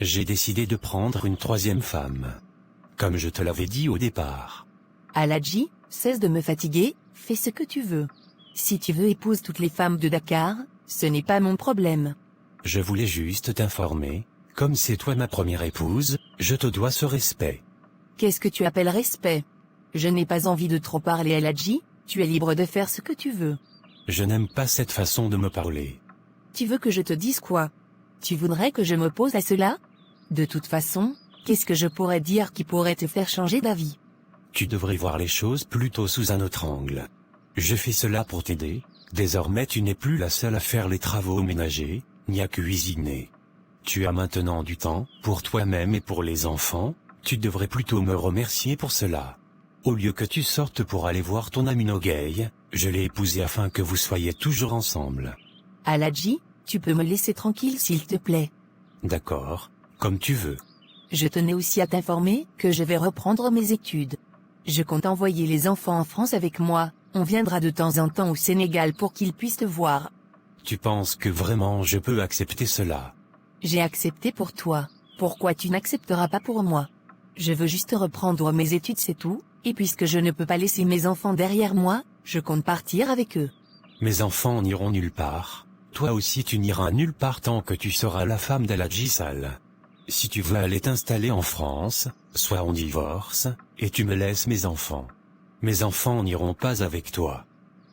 J'ai décidé de prendre une troisième femme. Comme je te l'avais dit au départ. Aladji, cesse de me fatiguer, fais ce que tu veux. Si tu veux épouse toutes les femmes de Dakar, ce n'est pas mon problème. Je voulais juste t'informer, comme c'est toi ma première épouse, je te dois ce respect. Qu'est-ce que tu appelles respect? Je n'ai pas envie de trop parler Aladji, tu es libre de faire ce que tu veux. Je n'aime pas cette façon de me parler. Tu veux que je te dise quoi? Tu voudrais que je m'oppose à cela? De toute façon, qu'est-ce que je pourrais dire qui pourrait te faire changer d'avis? Tu devrais voir les choses plutôt sous un autre angle. Je fais cela pour t'aider, désormais tu n'es plus la seule à faire les travaux ménagers, ni à cuisiner. Tu as maintenant du temps, pour toi-même et pour les enfants, tu devrais plutôt me remercier pour cela. Au lieu que tu sortes pour aller voir ton ami Nogay, je l'ai épousé afin que vous soyez toujours ensemble. Aladji, tu peux me laisser tranquille s'il te plaît. D'accord, comme tu veux. Je tenais aussi à t'informer que je vais reprendre mes études. Je compte envoyer les enfants en France avec moi, on viendra de temps en temps au Sénégal pour qu'ils puissent te voir. Tu penses que vraiment je peux accepter cela? J'ai accepté pour toi, pourquoi tu n'accepteras pas pour moi? Je veux juste reprendre mes études c'est tout, et puisque je ne peux pas laisser mes enfants derrière moi, je compte partir avec eux. Mes enfants n'iront nulle part. Toi aussi tu n'iras nulle part tant que tu seras la femme d'Aladji Sall. Si tu veux aller t'installer en France, soit on divorce, et tu me laisses mes enfants. Mes enfants n'iront pas avec toi.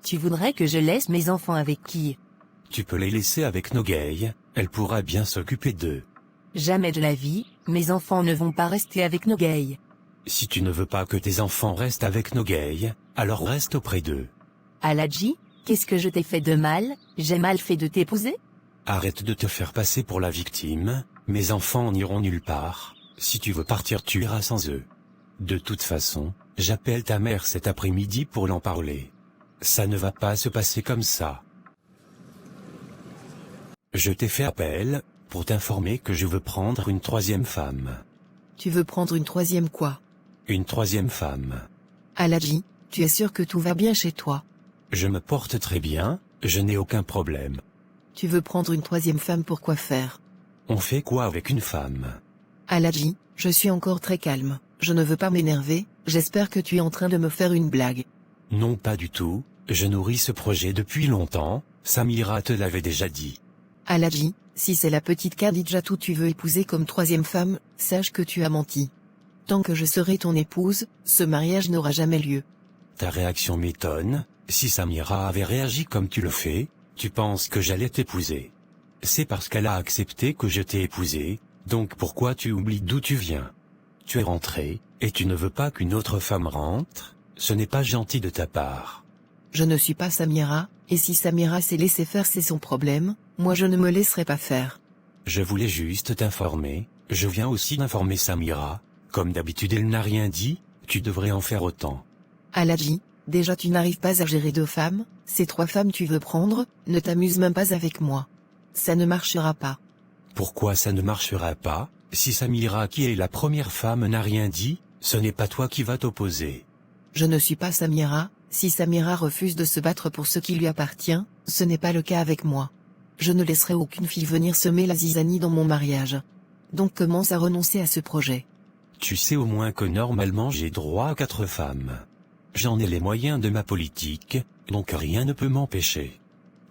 Tu voudrais que je laisse mes enfants avec qui? Tu peux les laisser avec Nogay, elle pourra bien s'occuper d'eux. Jamais de la vie, mes enfants ne vont pas rester avec Nogay. Si tu ne veux pas que tes enfants restent avec Nogay, alors reste auprès d'eux. Aladji, qu'est-ce que je t'ai fait de mal? J'ai mal fait de t'épouser? Arrête de te faire passer pour la victime, mes enfants n'iront nulle part, si tu veux partir tu iras sans eux. De toute façon, j'appelle ta mère cet après-midi pour l'en parler. Ça ne va pas se passer comme ça. Je t'ai fait appel, pour t'informer que je veux prendre une troisième femme. Tu veux prendre une troisième quoi? Une troisième femme. Aladji, tu es sûr que tout va bien chez toi? Je me porte très bien, je n'ai aucun problème. Tu veux prendre une troisième femme pour quoi faire? On fait quoi avec une femme? Aladji, je suis encore très calme, je ne veux pas m'énerver, j'espère que tu es en train de me faire une blague. Non pas du tout, je nourris ce projet depuis longtemps, Samira te l'avait déjà dit. Aladji, si c'est la petite Khadidjatou tu veux épouser comme troisième femme, sache que tu as menti. Tant que je serai ton épouse, ce mariage n'aura jamais lieu. Ta réaction m'étonne, si Samira avait réagi comme tu le fais, tu penses que j'allais t'épouser. C'est parce qu'elle a accepté que je t'ai épousé, donc pourquoi tu oublies d'où tu viens? Tu es rentré, et tu ne veux pas qu'une autre femme rentre? Ce n'est pas gentil de ta part. Je ne suis pas Samira, et si Samira s'est laissé faire c'est son problème, moi je ne me laisserai pas faire. Je voulais juste t'informer, je viens aussi d'informer Samira, comme d'habitude elle n'a rien dit, tu devrais en faire autant. Aladji, déjà tu n'arrives pas à gérer 2 femmes, ces 3 femmes tu veux prendre, ne t'amuse même pas avec moi. Ça ne marchera pas. Pourquoi ça ne marchera pas? Si Samira qui est la première femme n'a rien dit, ce n'est pas toi qui vas t'opposer. Je ne suis pas Samira, si Samira refuse de se battre pour ce qui lui appartient, ce n'est pas le cas avec moi. Je ne laisserai aucune fille venir semer la zizanie dans mon mariage. Donc commence à renoncer à ce projet. Tu sais au moins que normalement j'ai droit à 4 femmes. J'en ai les moyens de ma politique, donc rien ne peut m'empêcher.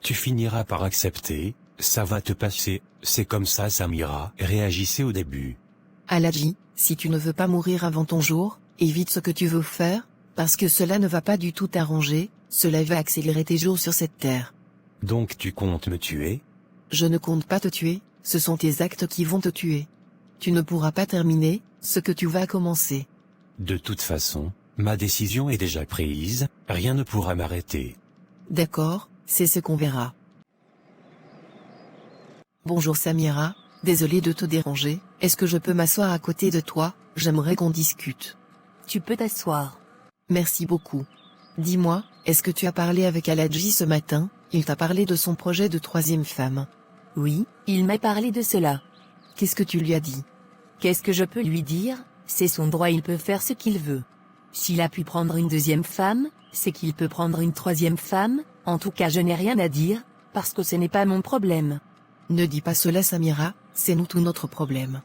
Tu finiras par accepter, ça va te passer, c'est comme ça Samira réagissait au début. Aladji, si tu ne veux pas mourir avant ton jour, évite ce que tu veux faire, parce que cela ne va pas du tout t'arranger, cela va accélérer tes jours sur cette terre. Donc tu comptes me tuer? Je ne compte pas te tuer, ce sont tes actes qui vont te tuer. Tu ne pourras pas terminer ce que tu vas commencer. De toute façon, ma décision est déjà prise, rien ne pourra m'arrêter. D'accord, c'est ce qu'on verra. Bonjour Samira, désolé de te déranger, est-ce que je peux m'asseoir à côté de toi? J'aimerais qu'on discute. Tu peux t'asseoir. Merci beaucoup. Dis-moi, est-ce que tu as parlé avec Aladji ce matin? Il t'a parlé de son projet de troisième femme. Oui, il m'a parlé de cela. Qu'est-ce que tu lui as dit? Qu'est-ce que je peux lui dire? C'est son droit, il peut faire ce qu'il veut. S'il a pu prendre une deuxième femme, c'est qu'il peut prendre une troisième femme, en tout cas je n'ai rien à dire, parce que ce n'est pas mon problème. Ne dis pas cela Samira, c'est nous tout notre problème.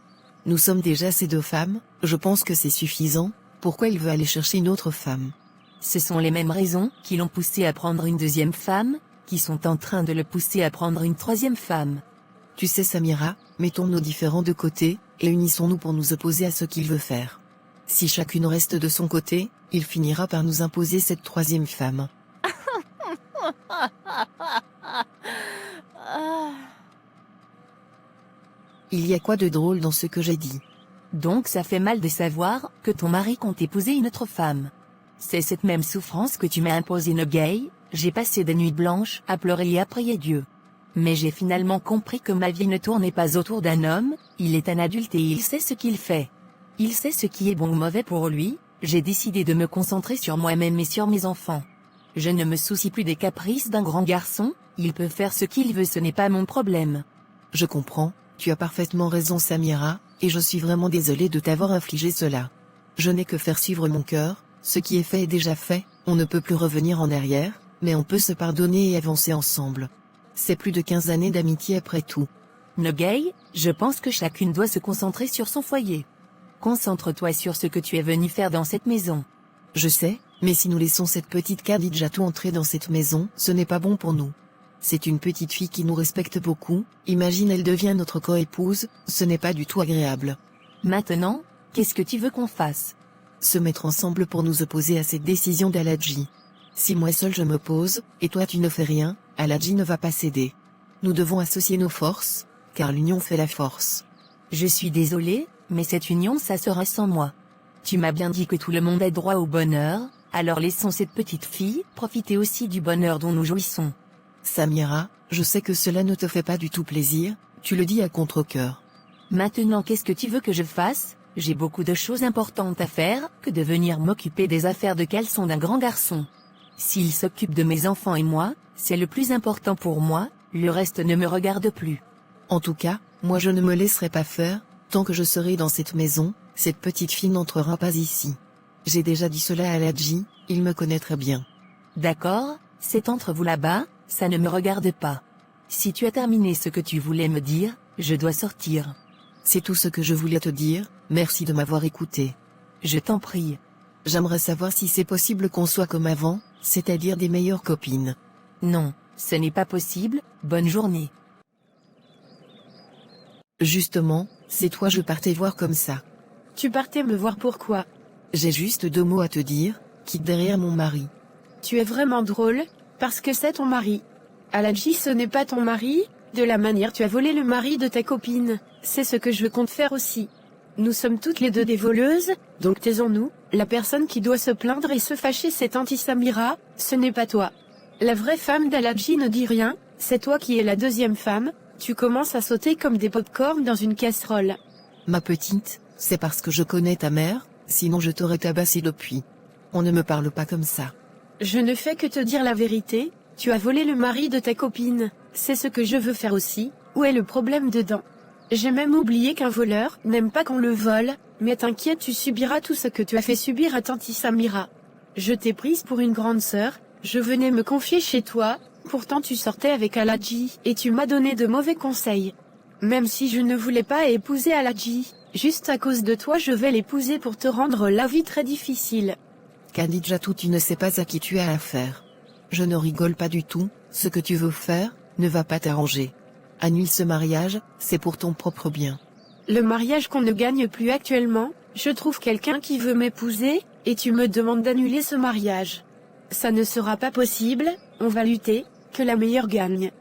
Nous sommes déjà ces deux femmes, je pense que c'est suffisant, pourquoi il veut aller chercher une autre femme? Ce sont les mêmes raisons qui l'ont poussé à prendre une deuxième femme, qui sont en train de le pousser à prendre une troisième femme. Tu sais Samira, mettons nos différends de côté, et unissons-nous pour nous opposer à ce qu'il veut faire. Si chacune reste de son côté, il finira par nous imposer cette troisième femme. Il y a quoi de drôle dans ce que j'ai dit? Donc ça fait mal de savoir que ton mari compte épouser une autre femme. C'est cette même souffrance que tu m'as imposée, Nogay. J'ai passé des nuits blanches à pleurer et à prier Dieu. Mais j'ai finalement compris que ma vie ne tournait pas autour d'un homme, il est un adulte et il sait ce qu'il fait. Il sait ce qui est bon ou mauvais pour lui, j'ai décidé de me concentrer sur moi-même et sur mes enfants. Je ne me soucie plus des caprices d'un grand garçon, il peut faire ce qu'il veut, ce n'est pas mon problème. Je comprends, tu as parfaitement raison Samira, et je suis vraiment désolée de t'avoir infligé cela. Je n'ai que faire suivre mon cœur, ce qui est fait est déjà fait, on ne peut plus revenir en arrière, mais on peut se pardonner et avancer ensemble. C'est plus de 15 années d'amitié après tout. Nogay, je pense que chacune doit se concentrer sur son foyer. Concentre-toi sur ce que tu es venu faire dans cette maison. Je sais, mais si nous laissons cette petite Khadijatou entrer dans cette maison, ce n'est pas bon pour nous. C'est une petite fille qui nous respecte beaucoup, imagine elle devient notre coépouse, ce n'est pas du tout agréable. Maintenant, qu'est-ce que tu veux qu'on fasse? Se mettre ensemble pour nous opposer à cette décision d'Aladji. Si moi seul je m'oppose, et toi tu ne fais rien, Aladji ne va pas céder. Nous devons associer nos forces, car l'union fait la force. Je suis désolée, mais cette union ça sera sans moi. Tu m'as bien dit que tout le monde a droit au bonheur, alors laissons cette petite fille profiter aussi du bonheur dont nous jouissons. Samira, je sais que cela ne te fait pas du tout plaisir, tu le dis à contre-cœur. Maintenant qu'est-ce que tu veux que je fasse? J'ai beaucoup de choses importantes à faire, que de venir m'occuper des affaires de caleçon d'un grand garçon. S'il s'occupe de mes enfants et moi, c'est le plus important pour moi, le reste ne me regarde plus. En tout cas, moi je ne me laisserai pas faire, tant que je serai dans cette maison, cette petite fille n'entrera pas ici. J'ai déjà dit cela à Aladji, il me connaît très bien. D'accord, c'est entre vous là-bas, ça ne me regarde pas. Si tu as terminé ce que tu voulais me dire, je dois sortir. C'est tout ce que je voulais te dire, merci de m'avoir écouté. Je t'en prie. J'aimerais savoir si c'est possible qu'on soit comme avant, c'est-à-dire des meilleures copines. Non, ce n'est pas possible, bonne journée. Justement, c'est toi je partais voir comme ça. Tu partais me voir pourquoi? J'ai juste 2 mots à te dire, quitte derrière mon mari. Tu es vraiment drôle, parce que c'est ton mari. Aladji ce n'est pas ton mari, de la manière tu as volé le mari de ta copine, c'est ce que je compte faire aussi. Nous sommes toutes les deux des voleuses, donc taisons-nous, la personne qui doit se plaindre et se fâcher c'est Samira, ce n'est pas toi. La vraie femme d'Aladji ne dit rien, c'est toi qui es la deuxième femme, tu commences à sauter comme des pop-corn dans une casserole. Ma petite, c'est parce que je connais ta mère, sinon je t'aurais tabassé depuis. On ne me parle pas comme ça. Je ne fais que te dire la vérité, tu as volé le mari de ta copine, c'est ce que je veux faire aussi, où est le problème dedans? J'ai même oublié qu'un voleur n'aime pas qu'on le vole, mais t'inquiète tu subiras tout ce que tu as fait subir à Tanti Samira. Je t'ai prise pour une grande sœur, je venais me confier chez toi, pourtant tu sortais avec Aladji, et tu m'as donné de mauvais conseils. Même si je ne voulais pas épouser Aladji, juste à cause de toi je vais l'épouser pour te rendre la vie très difficile. Khadijatou tu ne sais pas à qui tu as affaire. Je ne rigole pas du tout, ce que tu veux faire, ne va pas t'arranger. Annule ce mariage, c'est pour ton propre bien. Le mariage qu'on ne gagne plus actuellement, je trouve quelqu'un qui veut m'épouser, et tu me demandes d'annuler ce mariage. Ça ne sera pas possible, on va lutter, que la meilleure gagne.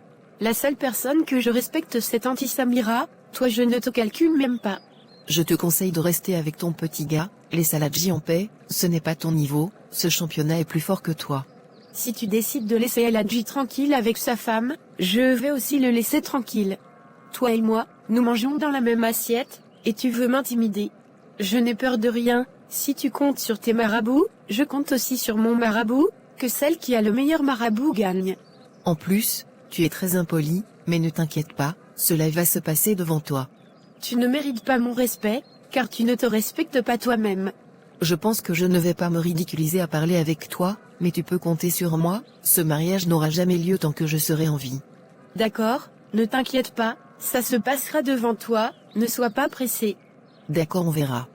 La seule personne que je respecte c'est Samira, toi je ne te calcule même pas. Je te conseille de rester avec ton petit gars, laisse Aladji en paix, ce n'est pas ton niveau, ce championnat est plus fort que toi. Si tu décides de laisser Aladji tranquille avec sa femme, je vais aussi le laisser tranquille. Toi et moi, nous mangeons dans la même assiette, et tu veux m'intimider. Je n'ai peur de rien, si tu comptes sur tes marabouts, je compte aussi sur mon marabout, que celle qui a le meilleur marabout gagne. En plus, tu es très impoli, mais ne t'inquiète pas, cela va se passer devant toi. Tu ne mérites pas mon respect, car tu ne te respectes pas toi-même. Je pense que je ne vais pas me ridiculiser à parler avec toi, mais tu peux compter sur moi, ce mariage n'aura jamais lieu tant que je serai en vie. D'accord, ne t'inquiète pas, ça se passera devant toi, ne sois pas pressé. D'accord, on verra.